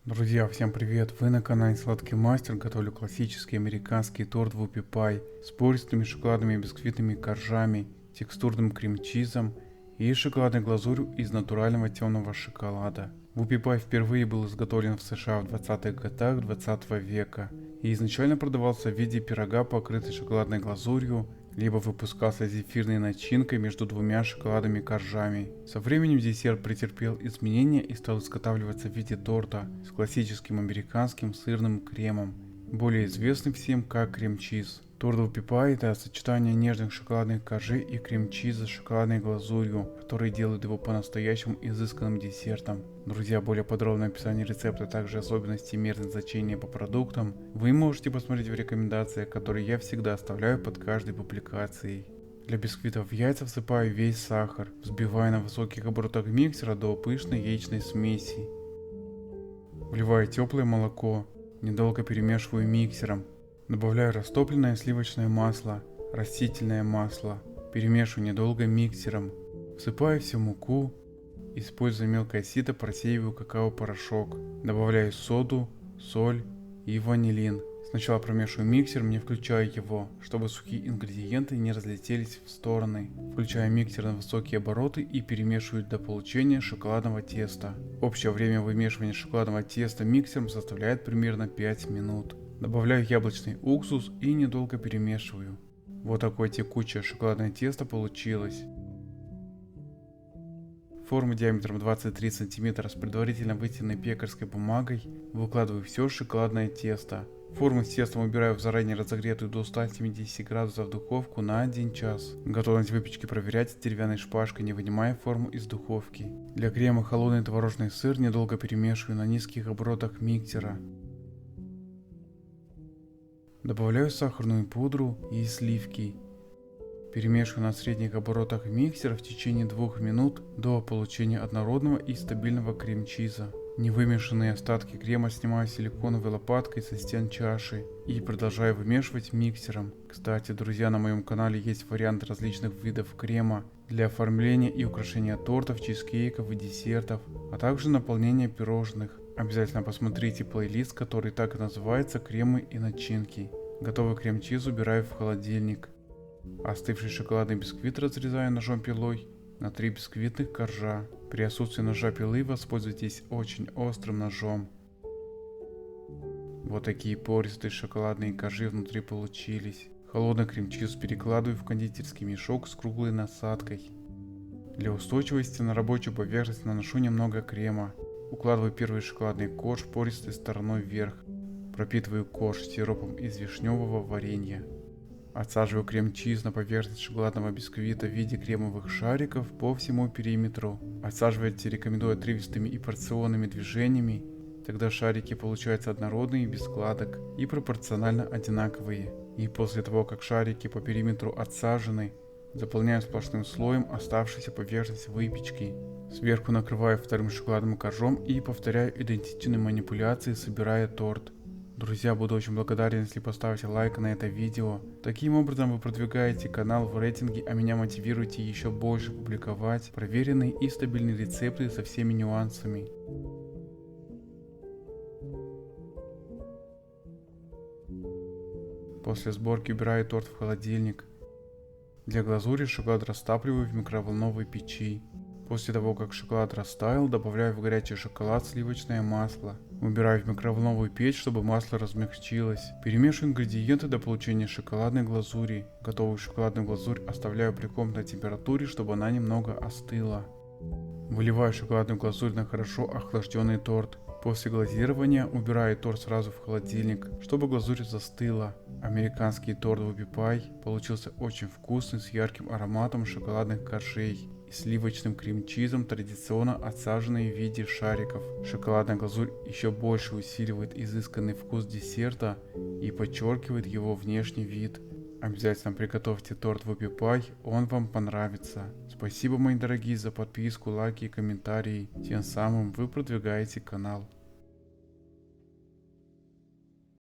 Друзья, всем привет! Вы на канале Сладкий Мастер. Готовлю классический американский торт Whoopie Pie с пористыми шоколадными бисквитными коржами, текстурным крем-чизом и шоколадной глазурью из натурального темного шоколада. Whoopie Pie впервые был изготовлен в США в 20-х годах 20 века и изначально продавался в виде пирога, покрытый шоколадной глазурью, либо выпускался зефирной начинкой между двумя шоколадными коржами. Со временем десерт претерпел изменения и стал изготавливаться в виде торта с классическим американским сырным кремом, более известный всем как крем-чиз. Торт Whoopie Pie — это сочетание нежных шоколадных коржей и крем-чиза с шоколадной глазурью, которые делают его по-настоящему изысканным десертом. Друзья, более подробное описание рецепта, а также особенности и мерные значения по продуктам вы можете посмотреть в рекомендациях, которые я всегда оставляю под каждой публикацией. Для бисквитов в яйца всыпаю весь сахар, взбивая на высоких оборотах миксера до пышной яичной смеси. Вливаю теплое молоко, недолго перемешиваю миксером. Добавляю растопленное сливочное масло, растительное масло, перемешиваю недолго миксером, всыпаю всю муку, используя мелкое сито, просеиваю какао-порошок, добавляю соду, соль и ванилин. Сначала промешиваю миксер, не включая его, чтобы сухие ингредиенты не разлетелись в стороны. Включаю миксер на высокие обороты и перемешиваю до получения шоколадного теста. Общее время вымешивания шоколадного теста миксером составляет примерно 5 минут. Добавляю яблочный уксус и недолго перемешиваю. Вот такое текучее шоколадное тесто получилось. Форму диаметром 23 см с предварительно вытянутой пекарской бумагой выкладываю все шоколадное тесто. Форму с тестом убираю в заранее разогретую до 170 градусов духовку на 1 час. Готовность выпечки проверять деревянной шпажкой, не вынимая форму из духовки. Для крема холодный творожный сыр недолго перемешиваю на низких оборотах миксера. Добавляю сахарную пудру и сливки. Перемешиваю на средних оборотах миксера в течение 2 минут до получения однородного и стабильного крем-чиза. Невымешанные остатки крема снимаю силиконовой лопаткой со стен чаши и продолжаю вымешивать миксером. Кстати, друзья, на моем канале есть варианты различных видов крема для оформления и украшения тортов, чизкейков и десертов, а также наполнения пирожных. Обязательно посмотрите плейлист, который так и называется «Кремы и начинки». Готовый крем-чиз убираю в холодильник. Остывший шоколадный бисквит разрезаю ножом-пилой на 3 бисквитных коржа. При отсутствии ножа-пилы воспользуйтесь очень острым ножом. Вот такие пористые шоколадные коржи внутри получились. Холодный крем-чиз перекладываю в кондитерский мешок с круглой насадкой. Для устойчивости на рабочую поверхность наношу немного крема. Укладываю первый шоколадный корж пористой стороной вверх. Пропитываю корж сиропом из вишневого варенья. Отсаживаю крем-чиз на поверхность шоколадного бисквита в виде кремовых шариков по всему периметру. Отсаживать рекомендую отрывистыми и порционными движениями, тогда шарики получаются однородные, без складок и пропорционально одинаковые. И после того, как шарики по периметру отсажены, заполняю сплошным слоем оставшуюся поверхность выпечки. Сверху накрываю вторым шоколадным коржом и повторяю идентичные манипуляции, собирая торт. Друзья, буду очень благодарен, если поставите лайк на это видео. Таким образом вы продвигаете канал в рейтинге, а меня мотивируете еще больше публиковать проверенные и стабильные рецепты со всеми нюансами. После сборки убираю торт в холодильник. Для глазури шоколад растапливаю в микроволновой печи. После того, как шоколад растаял, добавляю в горячий шоколад сливочное масло. Убираю в микроволновую печь, чтобы масло размягчилось. Перемешиваю ингредиенты до получения шоколадной глазури. Готовую шоколадную глазурь оставляю при комнатной температуре, чтобы она немного остыла. Выливаю шоколадную глазурь на хорошо охлажденный торт. После глазирования убираю торт сразу в холодильник, чтобы глазурь застыла. Американский торт Whoopie Pie получился очень вкусный, с ярким ароматом шоколадных коржей и сливочным крем-чизом, традиционно отсаженный в виде шариков. Шоколадная глазурь еще больше усиливает изысканный вкус десерта и подчеркивает его внешний вид. Обязательно приготовьте торт Whoopie Pie, он вам понравится. Спасибо, мои дорогие, за подписку, лайки и комментарии. Тем самым вы продвигаете канал.